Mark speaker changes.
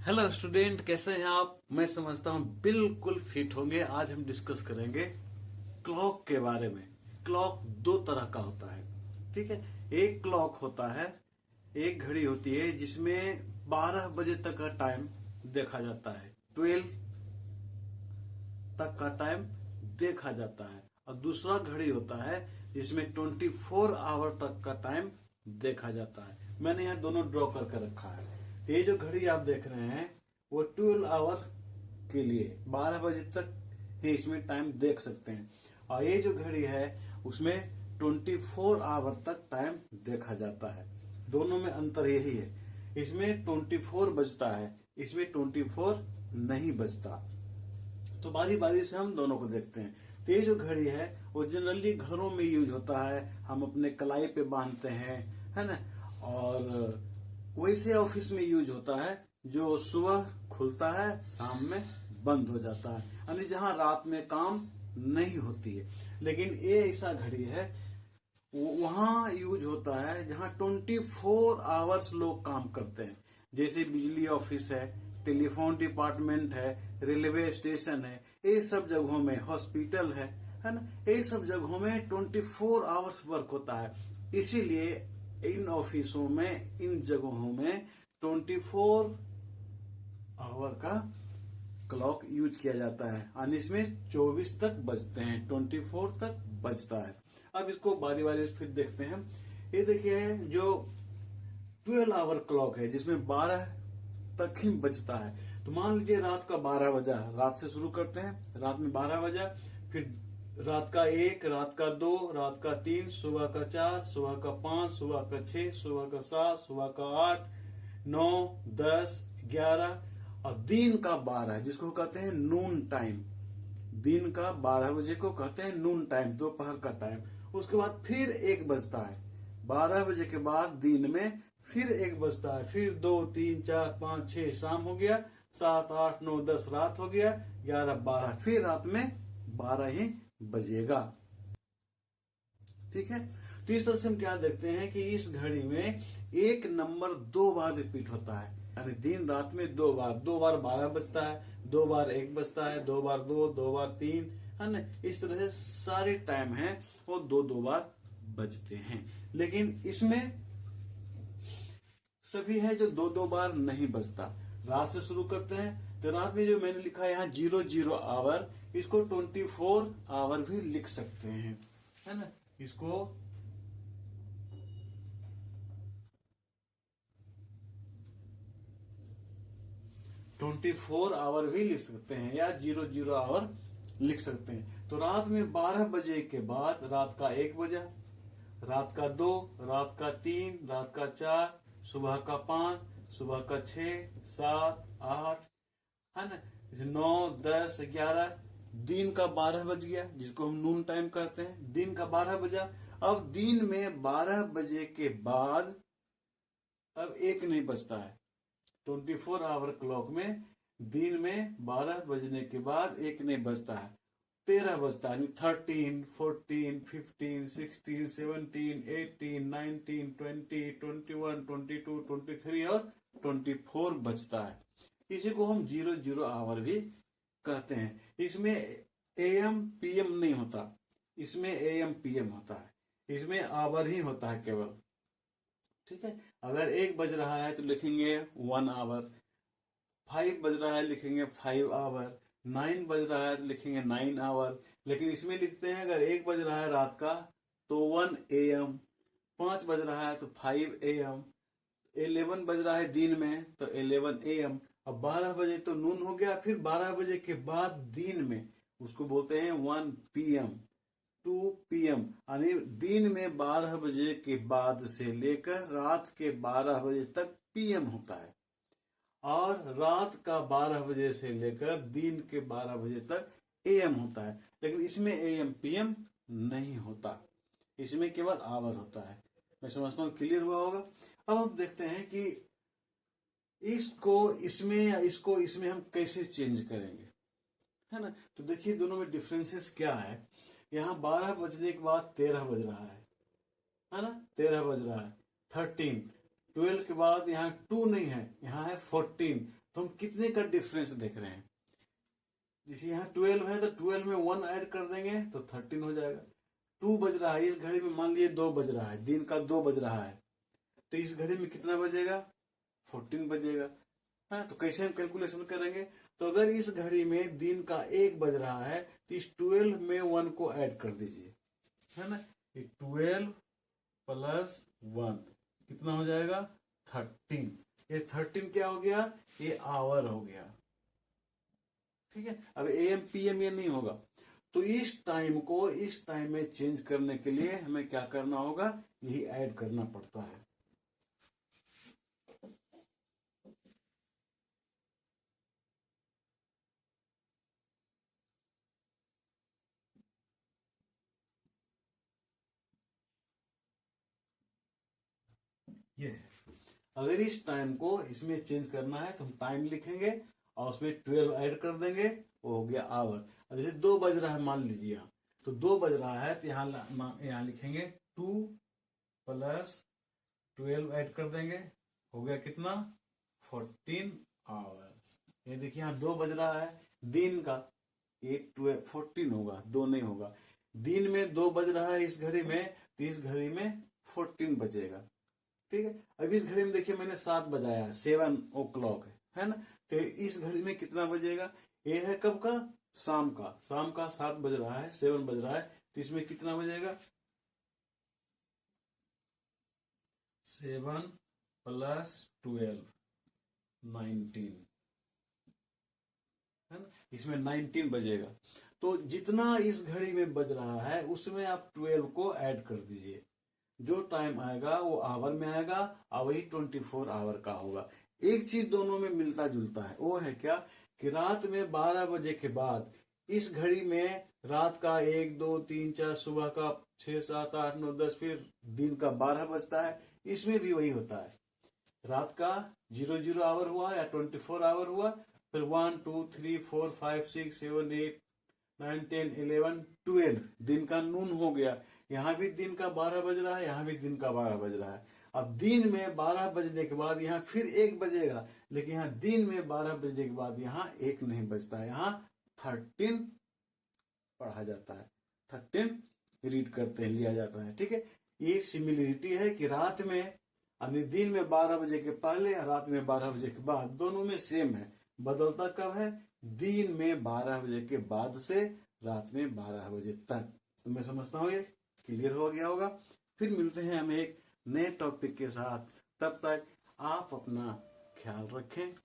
Speaker 1: Hello student, कैसे हैं आप? मैं समझता हूँ बिल्कुल फिट होंगे। आज हम डिस्कस करेंगे क्लॉक के बारे में। क्लॉक दो तरह का होता है, ठीक है। एक क्लॉक होता है, एक घड़ी होती है जिसमें 12 बजे तक का टाइम देखा जाता है, 12 तक का टाइम देखा जाता है। और दूसरा घड़ी होता है जिसमें 24 आवर तक का टाइम देखा जाता है। मैंने यहाँ दोनों ड्रॉ करके रखा है। तो ये जो घड़ी आप देख रहे हैं वो 12 आवर के लिए 12 बजे तक ही इसमें टाइम देख सकते हैं। और ये जो घड़ी है उसमें 24 आवर तक टाइम देखा जाता है। दोनों में अंतर यही है, इसमें 24 बजता है, इसमें 24 नहीं बजता। तो बारी बारी से हम दोनों को देखते हैं। तो ये जो घड़ी है वो जनरली घरों में यूज होता है, हम अपने कलाई पे बांधते हैं, है ना। और वैसे ऑफिस में यूज होता है जो सुबह खुलता है, शाम में बंद हो जाता है, यानी जहां रात में काम नहीं होती है। लेकिन ये ऐसा घड़ी है वहां यूज होता है जहां 24 आवर्स लोग काम करते हैं। जैसे बिजली ऑफिस है, टेलीफोन डिपार्टमेंट है, रेलवे स्टेशन है, ये सब जगहों में, हॉस्पिटल है ना, ये सब जगहों में 24 आवर्स वर्क होता है। इसीलिए इन ऑफिसों में, इन जगहों में 24 आवर का क्लॉक यूज किया जाता है। और इसमें 24 तक बजते हैं, 24 तक बजता है। अब इसको बारी बारी से फिर देखते हैं। ये देखिए जो 12 आवर क्लॉक है जिसमें 12 तक ही बजता है। तो मान लीजिए रात का 12 बजा, रात से शुरू करते हैं, रात में 12 बजा, फिर रात का 1, रात का 2, रात का 3, सुबह का 4, सुबह का 5, सुबह का 6, सुबह का 7, सुबह का 8, 9, 10, 11 और दिन का 12 जिसको कहते हैं नून टाइम। दिन का 12 बजे को कहते हैं नून टाइम, दोपहर का टाइम। उसके बाद फिर 1 बजता है, 12 बजे के बाद दिन में फिर 1 बजता है, फिर 2, 3, 4, 5, 6 शाम हो गया, 7, 8, 9, 10 रात हो गया, 11, 12 फिर रात में 12 ही बजेगा, ठीक है। तो इस तरह से हम क्या देखते हैं कि इस घड़ी में एक नंबर 2 बार रिपीट होता है, यानी दिन रात में 2 बार, 2 बार 12 बजता है, 2 बार 1 बजता है, 2 बार 2, 2 बार 3, है ना। इस तरह से सारे टाइम है वो 2-2 बार बजते हैं। लेकिन इसमें सभी है जो 2-2 बार नहीं बजता। रात से शुरू करते हैं तो रात में जो मैंने लिखा है यहाँ 00 आवर, इसको 24 आवर भी लिख सकते हैं, है ना। इसको ट्वेंटी फोर आवर भी लिख सकते हैं या 00 आवर लिख सकते हैं। तो रात में 12 बजे के बाद रात का 1 बजा, रात का 2, रात का 3, रात का 4, सुबह का 5, सुबह का 6, 7, 8, है ना, 9, 10, 11, दिन का 12 बज गया जिसको हम नून टाइम कहते हैं। दिन का 12 बजा। अब दिन में 12 बजे के बाद अब 1 नहीं बजता है। 24 आवर क्लॉक में दिन में 12 बजने के बाद 1 नहीं बजता है, 13 बजता है। 13, 14, 15, 16, 17, 18, 19, 20, 21, 22, 23 और 24 बजता है। इसी को हम 00 आवर भी कहते हैं। इसमें एएम पीएम नहीं होता, इसमें एएम पीएम होता है, इसमें आवर ही होता है केवल, ठीक है। अगर 1 बज रहा है तो लिखेंगे 1 आवर, 5 बज रहा है लिखेंगे 5 आवर, 9 बज रहा है तो लिखेंगे 9 आवर। लेकिन इसमें लिखते हैं अगर 1 बज रहा है रात का तो 1 AM, 5 बज रहा है तो 5 AM, 11 बज रहा है दिन में तो 11 AM। अब 12 बजे तो नून हो गया, फिर 12 बजे के बाद दिन में उसको बोलते हैं 1 PM, 2 PM, यानी दिन में 12 बजे के बाद से लेकर रात के 12 बजे तक PM होता है, और रात का 12 बजे से लेकर दिन के 12 बजे तक AM होता है। लेकिन इसमें AM PM नहीं होता, इसमें केवल आवर होता है। मैं समझता हूँ क्लियर हुआ होगा। अब हम देखते हैं कि इसको इसमें या इसको इसमें हम कैसे चेंज करेंगे, है ना। तो देखिए दोनों में डिफरेंसेस क्या है। यहाँ 12 बजने के बाद 13 बज रहा है ना, 13 बज रहा है। 13, 12 के बाद यहाँ 2 नहीं है, यहाँ है 14, तो हम कितने का डिफरेंस देख रहे हैं। जैसे यहाँ 12 है तो 12 में 1 ऐड कर देंगे तो 13 हो जाएगा। 2 बज रहा है इस घड़ी में, मान लिए 2 बज रहा है, दिन का 2 बज रहा है, तो इस घड़ी में कितना बजेगा? 14 बजेगा। हाँ, तो कैसे हम कैलकुलेशन करेंगे? तो अगर इस घड़ी में दिन का 1 बज रहा है तो इस 12 में 1 को ऐड कर दीजिए, है ना। ये 12 प्लस 1 कितना हो जाएगा? 13। ये 13 क्या हो गया? ये आवर हो गया। ठीक है, अब AM PM ये नहीं होगा। तो इस टाइम को इस टाइम में चेंज करने के लिए हमें क्या करना होगा? यही ऐड करना पड़ता है। ये है। अगर इस टाइम को इसमें चेंज करना है तो हम टाइम लिखेंगे और उसमें 12 ऐड कर देंगे, वो हो गया आवर। अब जैसे 2 बज रहा है मान लीजिए यहाँ, तो 2 बज रहा है तो यहाँ लिखेंगे 2 प्लस 12 ऐड कर देंगे, हो गया कितना? 14 आवर्स। ये देखिए यहाँ 2 बज रहा है दिन का, एक 14 होगा, 2 नहीं होगा। दिन में 2 बज रहा है इस घड़ी में, तो इस घड़ी में 14 बजेगा। ठीक है, अभी इस घड़ी में देखिए मैंने 7 बजाया, 7 o'clock है ना। तो इस घड़ी में कितना बजेगा? ये है कब का? शाम का। शाम का 7 बज रहा है, 7 बज रहा है, तो इसमें कितना बजेगा? 7 प्लस 12 19, है ना। इसमें 19 बजेगा। तो जितना इस घड़ी में बज रहा है उसमें आप 12 को ऐड कर दीजिए। जो टाइम आएगा वो आवर में आएगा और वही 24 आवर का होगा। एक चीज दोनों में मिलता जुलता है, वो है क्या? कि रात में 12 बजे के बाद इस घड़ी में रात का 1 2 3 4, सुबह का 6 7 8 9 10, फिर दिन का 12 बजता है। इसमें भी वही होता है, रात का 00 आवर हुआ या 24 आवर हुआ, फिर 1 2 3 4 5 6 7 8 9 10 11 12 दिन का नून हो गया। यहाँ भी दिन का 12 बज रहा है, यहाँ भी दिन का 12 बज रहा है। अब दिन में 12 बजने के बाद यहाँ फिर 1 बजेगा, लेकिन यहाँ दिन में 12 बजने के बाद यहाँ 1 नहीं बजता है, यहाँ 13 पढ़ा जाता है, 13 रीड करते हैं, लिया जाता है। ठीक है, ये सिमिलरिटी है कि रात में यानी दिन में 12 बजे के पहले, रात में 12 बजे के बाद, दोनों में सेम है। बदलता कब है? दिन में 12 बजे के बाद से रात में 12 बजे तक। तो मैं समझता हूँ ये क्लियर हो गया होगा। फिर मिलते हैं हम एक नए टॉपिक के साथ, तब तक आप अपना ख्याल रखें।